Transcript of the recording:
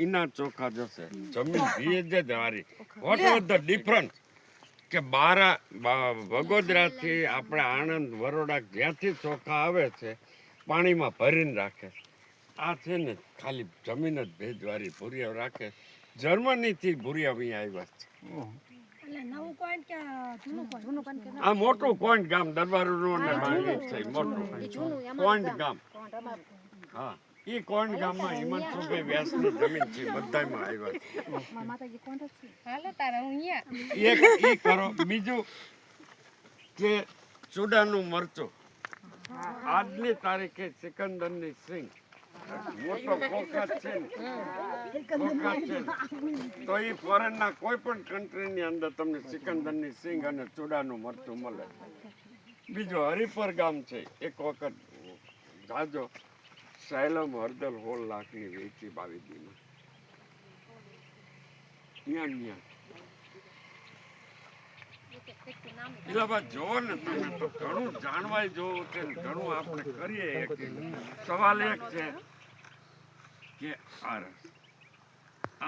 ઈના ચોખા જશે જમીન ભેજ જ હારી. વોટ વોઝ ધ ડિફરન્સ કે વગોદરાથી આપણે આણંદ વરોડા જ્યાંથી ચોખા આવે છે પાણીમાં ભરીને રાખે. આ છે ને ખાલી જમીન જ ભેજવાળી ભૂરિયા રાખે. જર્મનીથી ભૂરિયા અહીંયા આવ્યા છે. આ મોટું કોઈન્ટ ગામ દરબારનું ને માંગી છે મોટું કોઈન્ટ ગામ. હા ઈ કોઈન્ટ ગામમાં હિંમતભાઈ વ્યાસની જમીન છે બધામાં આવ્યા છે. એક ઈ કરો. બીજું કે ચૂડાનું મરચું આજની તારીખે સિકંદરની સિંગ મોટો કોકાત છે ને કોકાત છે તો એ ફોરેનના કોઈ પણ કન્ટ્રીની અંદર તમને સિકંદરની સિંગ અને ચૂડાનું મરચું મળે. બીજું હરિપર ગામ છે એક વખત જાજો સાયલમ હળદર 16 લાખની વેચી 22 દીમાં એટલે જોવો ને તમે તો ઘણું જાણવાય જોવું છે ઘણું આપણે કરીએ. સવાલ એક છે કે આ